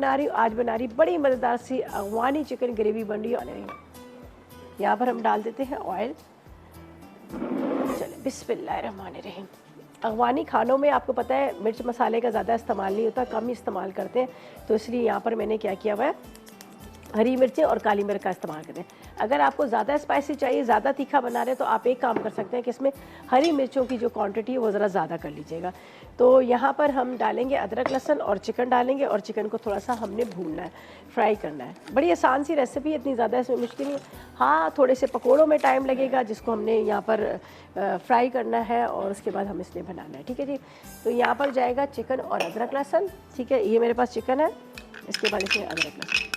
बना रही हूँ, आज बना रही बड़ी मज़ेदार सी अफगानी चिकन ग्रेवी बन रही है। यहाँ पर हम डाल देते हैं ऑयल। चले बिस्मिल्लाहिर्रहमानिर्रहीम। अफगानी खानों में आपको पता है मिर्च मसाले का ज़्यादा इस्तेमाल नहीं होता, कम ही इस्तेमाल करते हैं, तो इसलिए यहाँ पर मैंने क्या किया हुआ है, हरी मिर्चें और काली मिर्च का इस्तेमाल करते हैं। अगर आपको ज़्यादा स्पाइसी चाहिए, ज़्यादा तीखा बना रहे हैं, तो आप एक काम कर सकते हैं कि इसमें हरी मिर्चों की जो क्वांटिटी है वो ज़रा ज़्यादा कर लीजिएगा। तो यहाँ पर हम डालेंगे अदरक लहसुन और चिकन डालेंगे, और चिकन को थोड़ा सा हमने भूनना है, फ्राई करना है। बड़ी आसान सी रेसिपी, इतनी ज़्यादा इसमें मुश्किल नहीं है। हाँ, थोड़े से पकौड़ों में टाइम लगेगा, जिसको हमने यहाँ पर फ्राई करना है और उसके बाद हम इसमें बनाना है। ठीक है जी। तो यहाँ पर जाएगा चिकन और अदरक लहसुन। ठीक है, ये मेरे पास चिकन है, इसके बाद इसमें अदरक लहसुन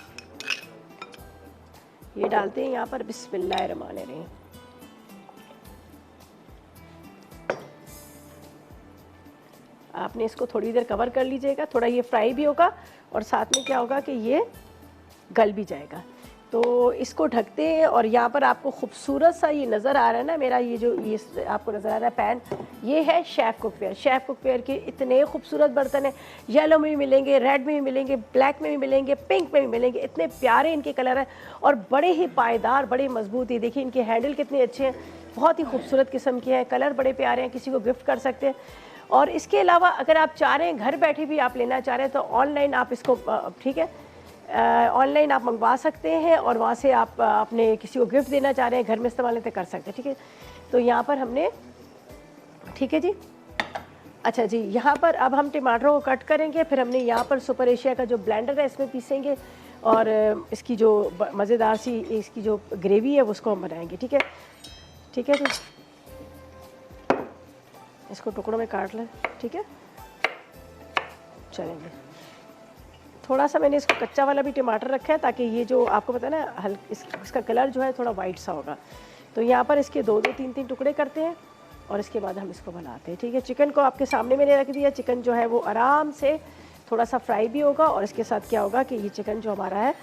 ये डालते हैं यहाँ पर। बिस्मिल्लाहिर्रहमानिर्रहीम। आपने इसको थोड़ी देर कवर कर लीजिएगा, थोड़ा ये फ्राई भी होगा और साथ में क्या होगा कि ये गल भी जाएगा। तो इसको ढकते हैं, और यहाँ पर आपको खूबसूरत सा ये नज़र आ रहा है ना, मेरा ये जो ये आपको नज़र आ रहा है पैन, ये है शेफ़ कुकवेयर। शेफ़ कुकवेयर के इतने खूबसूरत बर्तन हैं, येलो में भी मिलेंगे, रेड में भी मिलेंगे, ब्लैक में भी मिलेंगे, पिंक में भी मिलेंगे। इतने प्यारे इनके कलर हैं और बड़े ही पायदार, बड़े मजबूत। ये देखिए इनके हैंडल कितने अच्छे हैं, बहुत ही खूबसूरत किस्म के हैं, कलर बड़े प्यारे हैं, किसी को गिफ्ट कर सकते हैं। और इसके अलावा अगर आप चाह रहे हैं घर बैठे भी आप लेना चाह रहे हैं, तो ऑनलाइन आप इसको ठीक है, ऑनलाइन आप मंगवा सकते हैं और वहाँ से आप अपने किसी को गिफ्ट देना चाह रहे हैं, घर में इस्तेमाल तो कर सकते हैं। ठीक है, तो यहाँ पर हमने, ठीक है जी, अच्छा जी, यहाँ पर अब हम टमाटरों को कट करेंगे, फिर हमने यहाँ पर सुपर एशिया का जो ब्लेंडर है इसमें पीसेंगे, और इसकी जो मज़ेदार सी इसकी जो ग्रेवी है उसको हम बनाएंगे। ठीक है, ठीक है जी, इसको टुकड़ों में काट लें। ठीक है, चलेंगे। थोड़ा सा मैंने इसको कच्चा वाला भी टमाटर रखा है, ताकि ये जो आपको पता है ना इसका कलर जो है थोड़ा वाइट सा होगा। तो यहाँ पर इसके दो दो तीन तीन टुकड़े करते हैं और इसके बाद हम इसको बनाते हैं। ठीक है, चिकन को आपके सामने मैंने रख दिया। चिकन जो है वो आराम से थोड़ा सा फ्राई भी होगा, और इसके साथ क्या होगा कि ये चिकन जो हमारा है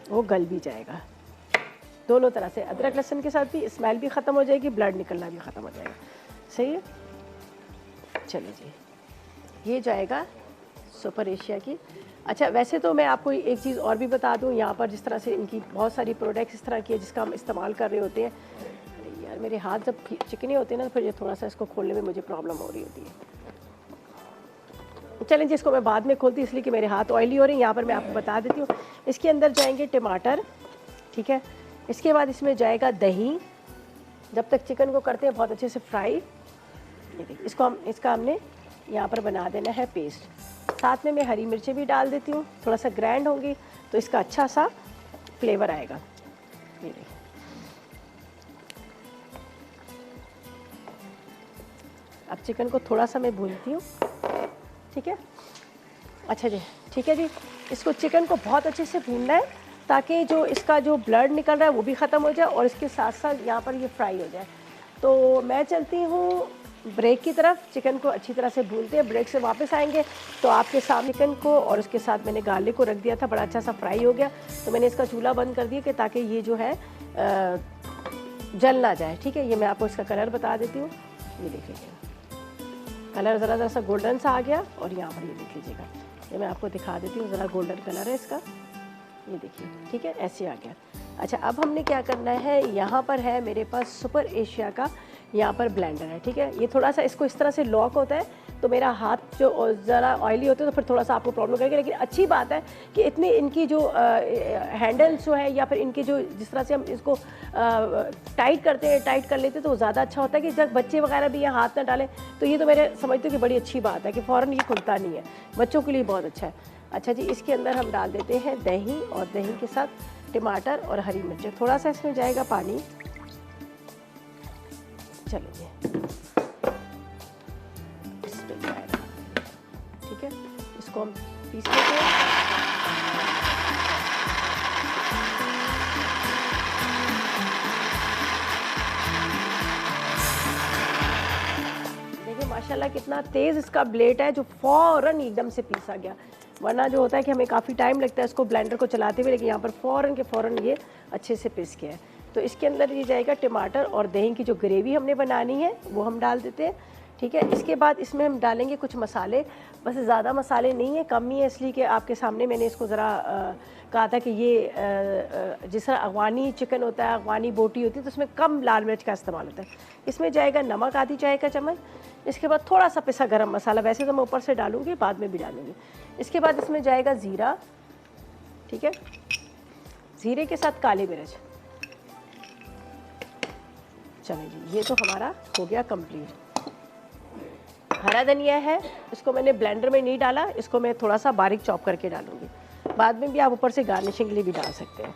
वो गल भी जाएगा दोनों तरह से। अदरक लहसुन के साथ भी स्मेल भी ख़त्म हो जाएगी, ब्लड निकलना भी ख़त्म हो जाएगा। सही है, चलिए जी, ये जाएगा सुपर एशिया की। अच्छा, वैसे तो मैं आपको एक चीज़ और भी बता दूं, यहाँ पर जिस तरह से इनकी बहुत सारी प्रोडक्ट्स इस तरह की है जिसका हम इस्तेमाल कर रहे होते हैं। अरे यार, मेरे हाथ जब चिकने होते हैं ना, तो फिर ये थोड़ा सा इसको खोलने में मुझे प्रॉब्लम हो रही होती है। चलें जी, इसको मैं बाद में खोलती हूँ इसलिए कि मेरे हाथ ऑयली हो रहे हैं। यहाँ पर मैं आपको बता देती हूँ, इसके अंदर जाएंगे टमाटर। ठीक है, इसके बाद इसमें जाएगा दही। जब तक चिकन को करते हैं बहुत अच्छे से फ्राई, ये देखिए इसका हमने यहाँ पर बना देना है पेस्ट। साथ में मैं हरी मिर्चें भी डाल देती हूँ, थोड़ा सा ग्राइंड होंगी तो इसका अच्छा सा फ्लेवर आएगा। ये देखिए, अब चिकन को थोड़ा सा मैं भूनती हूँ। ठीक है, अच्छा जी, ठीक है जी, इसको चिकन को बहुत अच्छे से भूनना है ताकि जो इसका जो ब्लड निकल रहा है वो भी ख़त्म हो जाए और इसके साथ साथ यहाँ पर ये फ्राई हो जाए। तो मैं चलती हूँ ब्रेक की तरफ। चिकन को अच्छी तरह से भूनते हैं, ब्रेक से वापस आएंगे तो आपके सामने चिकन को और उसके साथ मैंने गार्लिक को रख दिया था, बड़ा अच्छा सा फ्राई हो गया। तो मैंने इसका चूल्हा बंद कर दिया कि ताकि ये जो है जल ना जाए। ठीक है, ये मैं आपको इसका कलर बता देती हूँ। ये देख लीजिएगा, कलर ज़रा सा गोल्डन सा आ गया, और यहाँ पर ये देख लीजिएगा, ये मैं आपको दिखा देती हूँ, ज़रा गोल्डन कलर है इसका, ये देखिए। ठीक है, ऐसे आ गया। अच्छा, अब हमने क्या करना है, यहाँ पर है मेरे पास सुपर एशिया का यहाँ पर ब्लेंडर है। ठीक है, ये थोड़ा सा इसको इस तरह से लॉक होता है, तो मेरा हाथ जो ज़रा ऑयली होते हैं तो फिर थोड़ा सा आपको प्रॉब्लम करेगी, लेकिन अच्छी बात है कि इतनी इनकी जो हैंडल्स जो है या फिर इनके जो जिस तरह से हम इसको टाइट करते हैं, टाइट कर लेते हैं, तो वो ज़्यादा अच्छा होता है कि जब बच्चे वगैरह भी यहाँ हाथ ना डालें। तो ये तो मेरे समझते हो कि बड़ी अच्छी बात है कि फ़ौरन ये खुलता नहीं है, बच्चों के लिए बहुत अच्छा है। अच्छा जी, इसके अंदर हम डाल देते हैं दही, और दही के साथ टमाटर और हरी मिर्च, थोड़ा सा इसमें जाएगा पानी। चलिए, ठीक है, इसको हम पीस लेते हैं। देखिए माशाल्लाह कितना तेज़ इसका ब्लेड है, जो फ़ौरन एकदम से पीसा गया। वरना जो होता है कि हमें काफ़ी टाइम लगता है इसको ब्लेंडर को चलाते हुए, लेकिन यहाँ पर फ़ौरन के फ़ौरन ये अच्छे से पिस गया है। तो इसके अंदर ये जाएगा टमाटर और दही की जो ग्रेवी हमने बनानी है वो हम डाल देते हैं। ठीक है। इसके बाद इसमें हम डालेंगे कुछ मसाले, बस ज़्यादा मसाले नहीं है, कम ही है, इसलिए कि आपके सामने मैंने इसको ज़रा कहा था कि ये जिस तरह अफ़गानी चिकन होता है, अफ़गानी बोटी होती है, तो उसमें कम लाल मिर्च का इस्तेमाल होता है। इसमें जाएगा नमक आधी चाय का चम्मच, इसके बाद थोड़ा सा पिसा गरम मसाला, वैसे तो मैं ऊपर से डालूँगी, बाद में भी डालूँगी। इसके बाद इसमें जाएगा ज़ीरा, ठीक है, ज़ीरे के साथ काली मिर्च। चलें जी, ये तो हमारा हो गया कंप्लीट। हरा धनिया है, इसको मैंने ब्लेंडर में नहीं डाला, इसको मैं थोड़ा सा बारीक चॉप करके डालूंगी, बाद में भी आप ऊपर से गार्निशिंग के लिए भी डाल सकते हैं।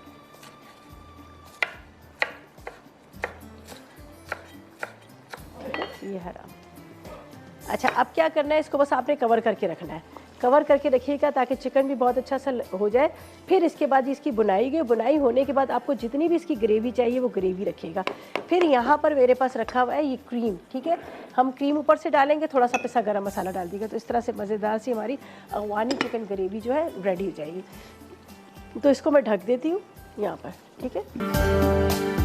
ये हरा। अच्छा, अब क्या करना है, इसको बस आपने कवर करके रखना है, कवर करके रखिएगा ताकि चिकन भी बहुत अच्छा सा हो जाए। फिर इसके बाद इसकी बुनाई होने के बाद आपको जितनी भी इसकी ग्रेवी चाहिए वो ग्रेवी रखिएगा। फिर यहाँ पर मेरे पास रखा हुआ है ये क्रीम, ठीक है, हम क्रीम ऊपर से डालेंगे, थोड़ा सा पिसा गरम मसाला डाल दीजिएगा, तो इस तरह से मज़ेदार सी हमारी अफ़गानी चिकन ग्रेवी जो है रेडी हो जाएगी। तो इसको मैं ढक देती हूँ यहाँ पर, ठीक है।